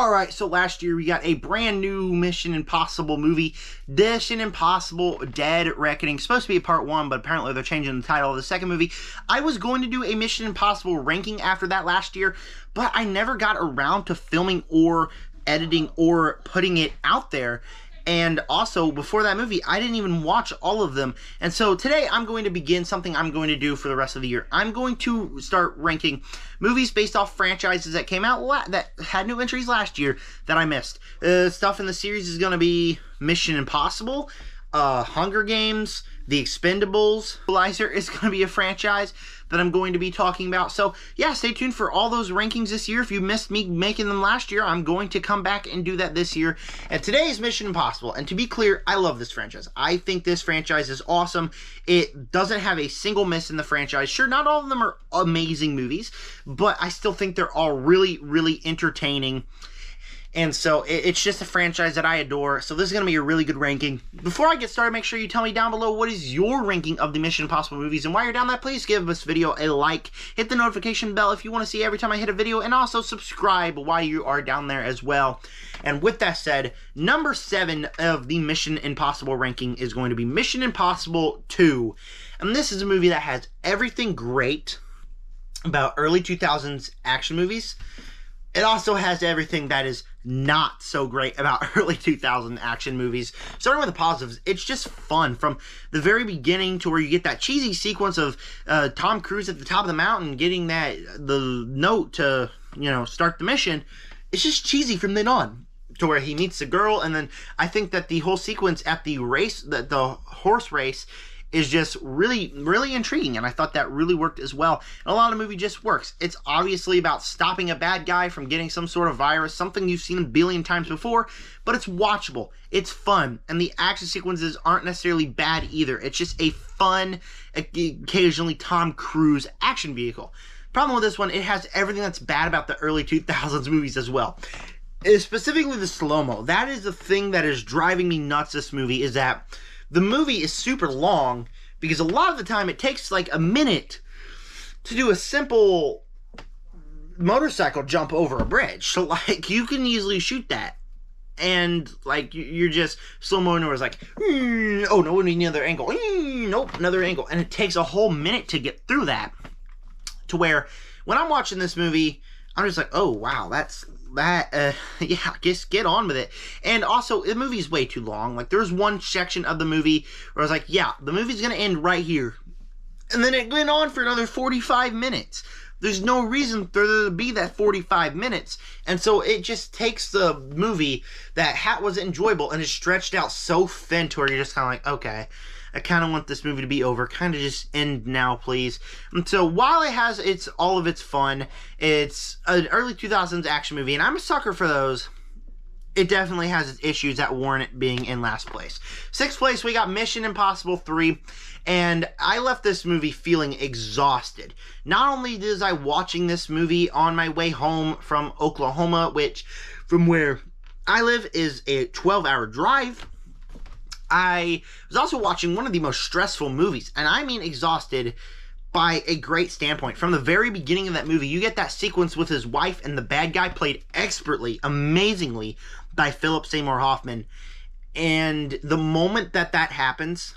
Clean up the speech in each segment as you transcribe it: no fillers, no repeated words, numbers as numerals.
Alright, so last year we got a brand new Mission Impossible movie, Mission Impossible Dead Reckoning. Supposed to be a part 1, but apparently they're changing the title of the second movie. I was going to do a Mission Impossible ranking after that last year, but I never got around to filming or editing or putting it out there. And also, before that movie, I didn't even watch all of them. And so today, I'm going to begin something I'm going to do for the rest of the year. I'm going to start ranking movies based off franchises that came out that had new entries last year that I missed. Stuff in the series is going to be Mission Impossible, Hunger Games, The Expendables. Equalizer is going to be a franchise that I'm going to be talking about. So yeah, stay tuned for all those rankings this year. If you missed me making them last year, I'm going to come back and do that this year. And today is Mission Impossible. And to be clear, I love this franchise. I think this franchise is awesome. It doesn't have a single miss in the franchise. Sure, not all of them are amazing movies, but I still think they're all really, really entertaining. And so it's just a franchise that I adore. So this is going to be a really good ranking. Before I get started, make sure you tell me down below what is your ranking of the Mission Impossible movies. And while you're down there, please give this video a like. Hit the notification bell if you want to see every time I hit a video. And also subscribe while you are down there as well. And with that said, number 7 of the Mission Impossible ranking is going to be Mission Impossible 2. And this is a movie that has everything great about early 2000s action movies. It also has everything that is not so great about early 2000 action movies. Starting with the positives, it's just fun from the very beginning to where you get that cheesy sequence of Tom Cruise at the top of the mountain getting the note to, start the mission. It's just cheesy from then on to where he meets the girl, and then I think that the whole sequence at the race, the horse race, is just really, really intriguing, and I thought that really worked as well. And a lot of the movie just works. It's obviously about stopping a bad guy from getting some sort of virus, something you've seen a billion times before, but it's watchable, it's fun, and the action sequences aren't necessarily bad either. It's just a fun, occasionally Tom Cruise action vehicle. Problem with this one, it has everything that's bad about the early 2000s movies as well. Specifically the slow-mo. That is the thing that is driving me nuts this movie, is that the movie is super long because a lot of the time it takes like a minute to do a simple motorcycle jump over a bridge. So like you can easily shoot that. And like you're just slow-mo where it's like, oh no, we need another angle. Nope, another angle. And it takes a whole minute to get through that. To where when I'm watching this movie, I'm just like, oh wow, yeah, just get on with it. And also, the movie's way too long. Like, there's one section of the movie where I was like, yeah, the movie's gonna end right here. And then it went on for another 45 minutes. There's no reason for there to be that 45 minutes. And so it just takes the movie that was enjoyable and is stretched out so thin to where you're just kind of like, okay, I kind of want this movie to be over. Kind of just end now, please. And so while it has all of its fun, it's an early 2000s action movie, and I'm a sucker for those. It definitely has its issues that warrant it being in last place. 6th place, we got Mission Impossible 3, and I left this movie feeling exhausted. Not only was I watching this movie on my way home from Oklahoma, which from where I live is a 12-hour drive, I was also watching one of the most stressful movies, and I mean exhausted by a great standpoint. From the very beginning of that movie, you get that sequence with his wife and the bad guy played expertly, amazingly by Philip Seymour Hoffman. And the moment that happens,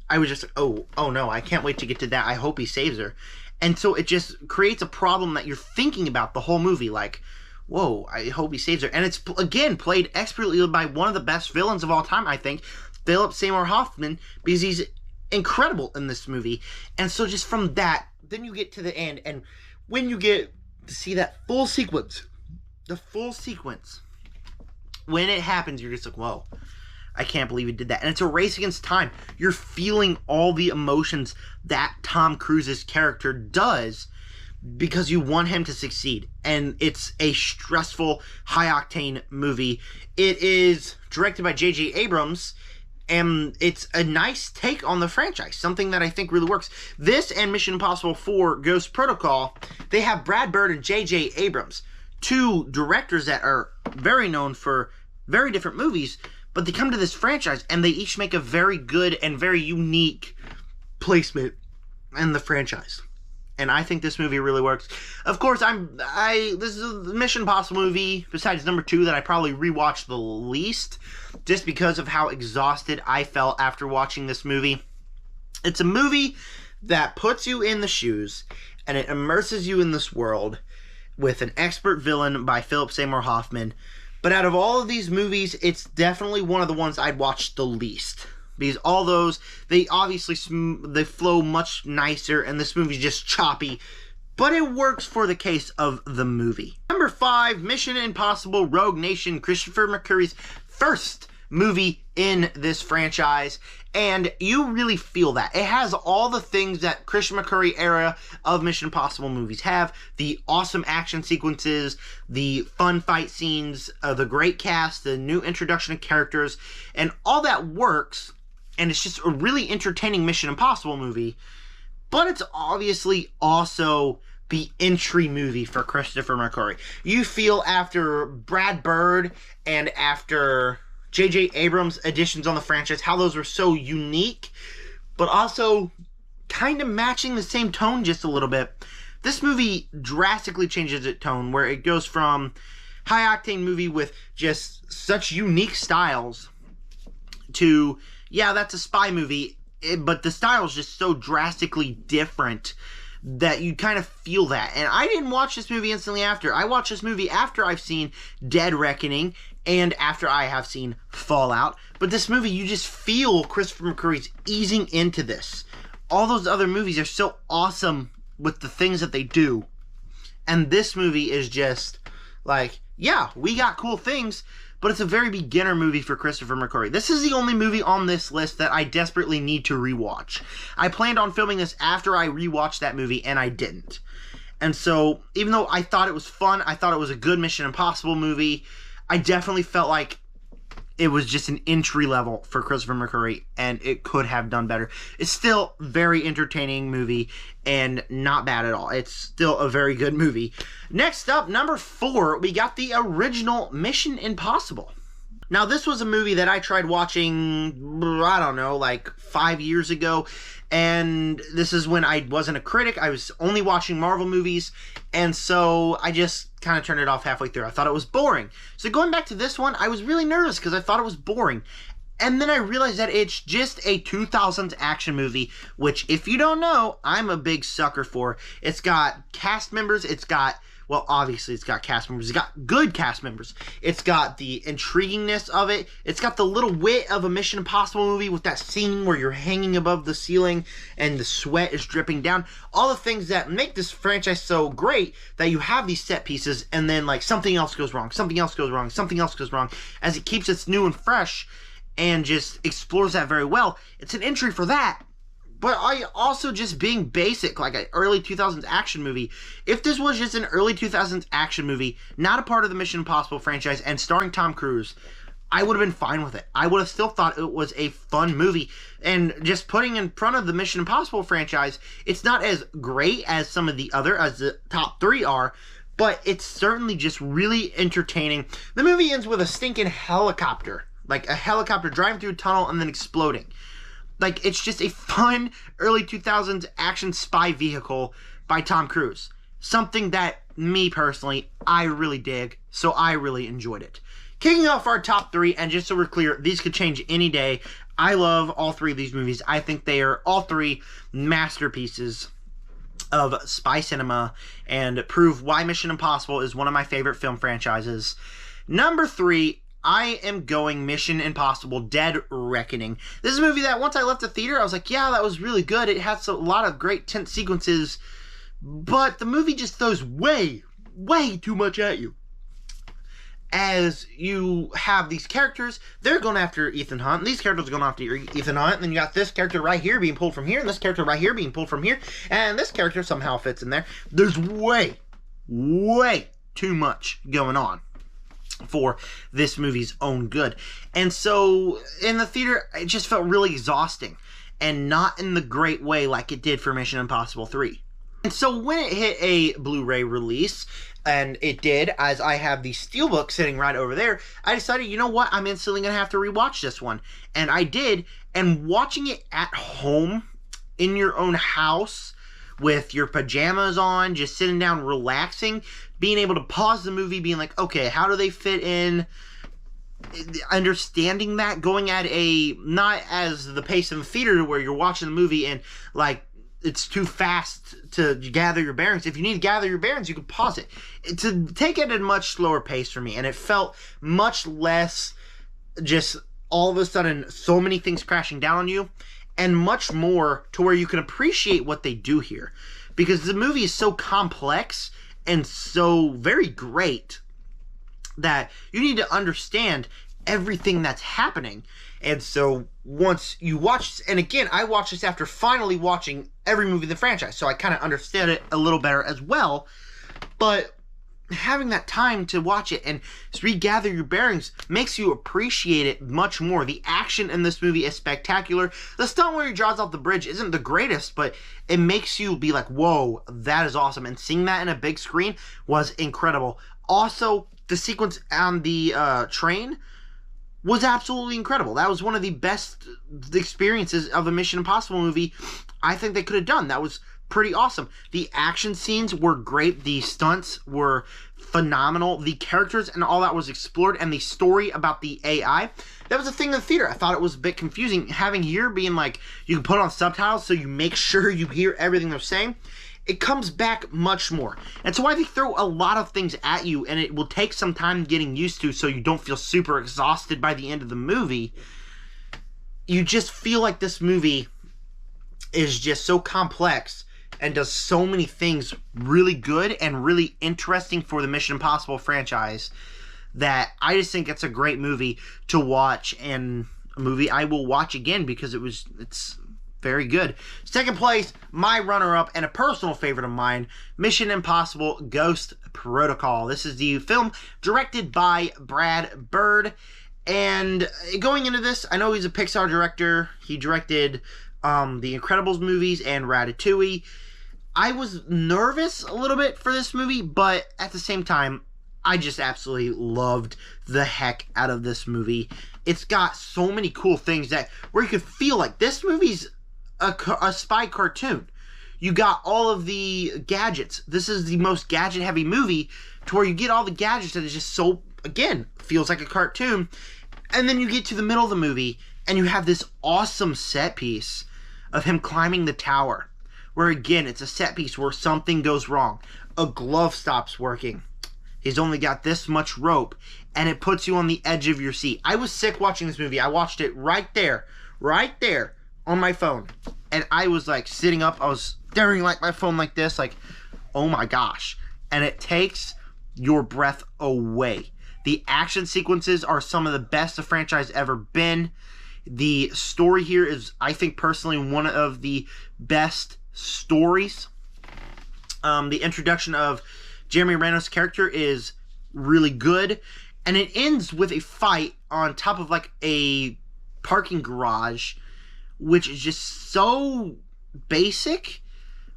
I was just like, oh no, I can't wait to get to that. I hope he saves her. And so it just creates a problem that you're thinking about the whole movie, like, whoa, I hope he saves her. And it's, again, played expertly by one of the best villains of all time, I think, Philip Seymour Hoffman, because he's incredible in this movie. And so just from that, then you get to the end, and when you get to see that full sequence, when it happens, you're just like, whoa, I can't believe he did that. And it's a race against time. You're feeling all the emotions that Tom Cruise's character does because you want him to succeed. And it's a stressful, high-octane movie. It is directed by J.J. Abrams, and it's a nice take on the franchise, something that I think really works. This and Mission Impossible 4 Ghost Protocol, they have Brad Bird and J.J. Abrams, two directors that are very known for very different movies, but they come to this franchise and they each make a very good and very unique placement in the franchise. and I think this movie really works. Of course, this is the Mission Impossible movie, besides number 2, that I probably rewatched the least, just because of how exhausted I felt after watching this movie. It's a movie that puts you in the shoes, and it immerses you in this world with an expert villain by Philip Seymour Hoffman. But out of all of these movies, it's definitely one of the ones I'd watched the least. Because all those, they obviously, they flow much nicer, and this movie's just choppy. But it works for the case of the movie. Number 5, Mission Impossible Rogue Nation, Christopher McQuarrie's first movie in this franchise, and you really feel that. It has all the things that Christian McQuarrie era of Mission Impossible movies have. The awesome action sequences, the fun fight scenes, the great cast, the new introduction of characters, and all that works, and it's just a really entertaining Mission Impossible movie. But it's obviously also the entry movie for Christopher McQuarrie. You feel after Brad Bird and after J.J. Abrams' additions on the franchise, how those were so unique, but also kind of matching the same tone just a little bit. This movie drastically changes its tone, where it goes from high-octane movie with just such unique styles to, yeah, that's a spy movie, but the style is just so drastically different that you kind of feel that. And I didn't watch this movie instantly after. I watched this movie after I've seen Dead Reckoning and after I have seen Fallout. But this movie, you just feel Christopher McQuarrie's easing into this. All those other movies are so awesome with the things that they do. And this movie is just like, yeah, we got cool things, but it's a very beginner movie for Christopher McQuarrie. This is the only movie on this list that I desperately need to rewatch. I planned on filming this after I rewatched that movie, and I didn't. And so, even though I thought it was fun, I thought it was a good Mission Impossible movie, I definitely felt like it was just an entry level for Christopher McQuarrie, and it could have done better. It's still a very entertaining movie, and not bad at all. It's still a very good movie. Next up, number 4, we got the original Mission Impossible. Now, this was a movie that I tried watching, I don't know, like 5 years ago, and this is when I wasn't a critic. I was only watching Marvel movies, and so I just kind of turned it off halfway through. I thought it was boring. So going back to this one, I was really nervous because I thought it was boring. And then I realized that it's just a 2000s action movie, which, if you don't know, I'm a big sucker for. It's got cast members, well, obviously it's got cast members. It's got good cast members. It's got the intriguingness of it. It's got the little wit of a Mission Impossible movie with that scene where you're hanging above the ceiling and the sweat is dripping down. All the things that make this franchise so great, that you have these set pieces and then like something else goes wrong, something else goes wrong, something else goes wrong, as it keeps it new and fresh and just explores that very well. It's an entry for that. But I also just being basic, like an early 2000s action movie. If this was just an early 2000s action movie, not a part of the Mission Impossible franchise, and starring Tom Cruise, I would have been fine with it. I would have still thought it was a fun movie. And just putting in front of the Mission Impossible franchise, it's not as great as some of the other, as the top 3 are, but it's certainly just really entertaining. The movie ends with a stinking helicopter. Like a helicopter driving through a tunnel and then exploding. Like, it's just a fun early 2000s action spy vehicle by Tom Cruise. Something that, me personally, I really dig, so I really enjoyed it. Kicking off our top 3, and just so we're clear, these could change any day. I love all 3 of these movies. I think they are all 3 masterpieces of spy cinema and prove why Mission Impossible is one of my favorite film franchises. Number 3, I am going Mission Impossible Dead Reckoning. This is a movie that once I left the theater, I was like, yeah, that was really good. It has a lot of great tense sequences, but the movie just throws way too much at you. As you have these characters, they're going after Ethan Hunt, and these characters are going after Ethan Hunt, and then you got this character right here being pulled from here, and this character right here being pulled from here, and this character somehow fits in there. There's way too much going on for this movie's own good. And so in the theater, it just felt really exhausting, and not in the great way like it did for Mission Impossible 3. And so when it hit a Blu-ray release, and it did, as I have the Steelbook sitting right over there, I decided, you know what, I'm instantly going to have to rewatch this one. And I did, and watching it at home, in your own house, with your pajamas on, just sitting down, relaxing, being able to pause the movie, being like, okay, how do they fit in? Understanding that, going at a, not as the pace in the theater where you're watching the movie and like it's too fast to gather your bearings. If you need to gather your bearings, you can pause it. To take it at a much slower pace for me, and it felt much less just all of a sudden so many things crashing down on you, and much more to where you can appreciate what they do here, because the movie is so complex and so very great that you need to understand everything that's happening. And so once you watch, and again, I watched this after finally watching every movie in the franchise, so I kind of understand it a little better as well. But having that time to watch it and regather your bearings makes you appreciate it much more. The action in this movie is spectacular. The stunt where he draws off the bridge isn't the greatest, but it makes you be like, whoa, that is awesome. And seeing that in a big screen was incredible. Also, the sequence on the train was absolutely incredible. That was one of the best experiences of a Mission Impossible movie I think they could have done. That was pretty awesome. The action scenes were great. The stunts were phenomenal. The characters and all that was explored, and the story about the AI, that was a thing in the theater. I thought it was a bit confusing having here being like you can put on subtitles so you make sure you hear everything they're saying. It comes back much more. And so why they throw a lot of things at you, and it will take some time getting used to so you don't feel super exhausted by the end of the movie. You just feel like this movie is just so complex and does so many things really good and really interesting for the Mission Impossible franchise that I just think it's a great movie to watch, and a movie I will watch again because it's very good. Second place, my runner-up and a personal favorite of mine, Mission Impossible Ghost Protocol. This is the film directed by Brad Bird. And going into this, I know he's a Pixar director. He directed the Incredibles movies and Ratatouille. I was nervous a little bit for this movie, but at the same time, I just absolutely loved the heck out of this movie. It's got so many cool things that where you could feel like this movie's a spy cartoon. You got all of the gadgets. This is the most gadget-heavy movie to where you get all the gadgets that is just so, again, feels like a cartoon. And then you get to the middle of the movie, and you have this awesome set piece of him climbing the tower, where, again, it's a set piece where something goes wrong. A glove stops working. He's only got this much rope, and it puts you on the edge of your seat. I was sick watching this movie. I watched it right there on my phone. And I was like sitting up, I was staring like my phone like this, like, oh my gosh. And it takes your breath away. The action sequences are some of the best the franchise ever been. The story here is, I think personally, one of the best stories. The introduction of Jeremy Renner's character is really good. And it ends with a fight on top of like a parking garage, which is just so basic.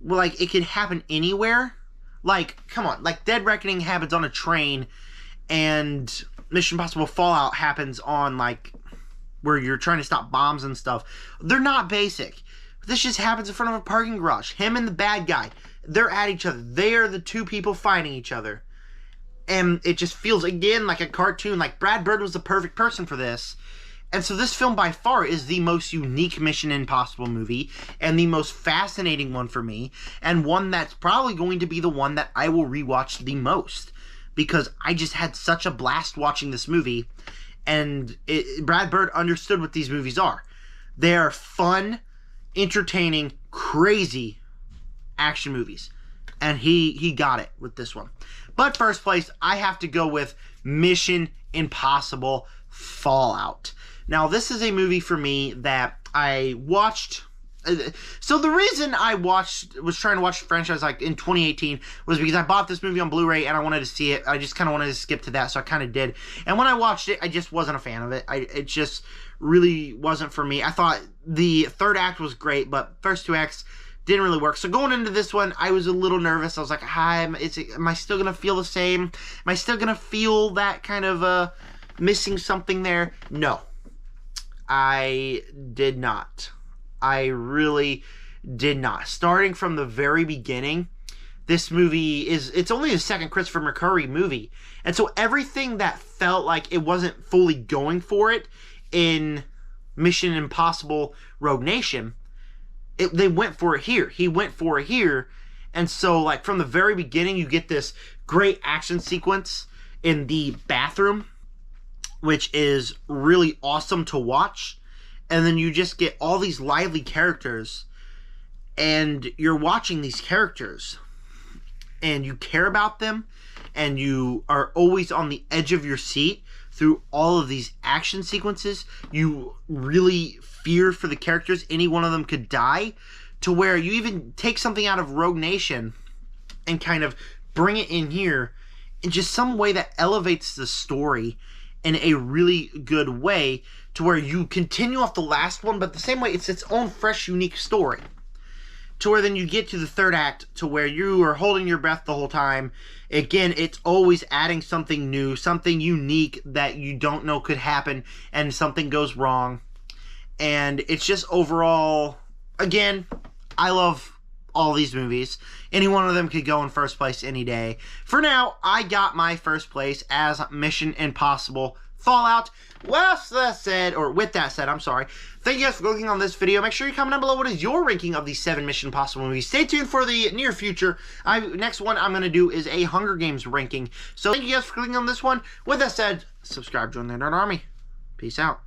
Like, it could happen anywhere. Like, come on. Like, Dead Reckoning happens on a train, and Mission Impossible Fallout happens on, like, where you're trying to stop bombs and stuff. They're not basic. This just happens in front of a parking garage. Him and the bad guy, they're at each other. They are the two people fighting each other. And it just feels, again, like a cartoon. Like, Brad Bird was the perfect person for this. And so this film by far is the most unique Mission Impossible movie and the most fascinating one for me, and one that's probably going to be the one that I will rewatch the most, because I just had such a blast watching this movie. And Brad Bird understood what these movies are. They are fun, entertaining, crazy action movies. And he got it with this one. But first place, I have to go with Mission Impossible Fallout. Now, this is a movie for me that I watched. So the reason I was trying to watch the franchise like in 2018 was because I bought this movie on Blu-ray and I wanted to see it. I just kind of wanted to skip to that, so I kind of did. And when I watched it, I just wasn't a fan of it. It just really wasn't for me. I thought the third act was great, but first two acts didn't really work. So going into this one, I was a little nervous. I was like, am I still going to feel the same? Am I still going to feel that kind of missing something there? No. I did not. I really did not. Starting from the very beginning, this movie it's only the second Christopher McQuarrie movie. And so everything that felt like it wasn't fully going for it in Mission Impossible Rogue Nation, they went for it here. He went for it here. And so, like, from the very beginning, you get this great action sequence in the bathroom, which is really awesome to watch. And then you just get all these lively characters, and you're watching these characters, and you care about them, and you are always on the edge of your seat through all of these action sequences. You really fear for the characters. Any one of them could die, to where you even take something out of Rogue Nation and kind of bring it in here in just some way that elevates the story in a really good way, to where you continue off the last one, but the same way it's its own fresh, unique story. To where then you get to the third act, to where you are holding your breath the whole time. Again, it's always adding something new, something unique that you don't know could happen, and something goes wrong. And it's just overall, again, I love all these movies. Any one of them could go in first place any day. For now, I got my first place as Mission Impossible Fallout. With that said, I'm sorry. Thank you guys for clicking on this video. Make sure you comment down below what is your ranking of these 7 Mission Impossible movies. Stay tuned for the near future. Next one I'm going to do is a Hunger Games ranking. So thank you guys for clicking on this one. With that said, subscribe, join the Nerd Army. Peace out.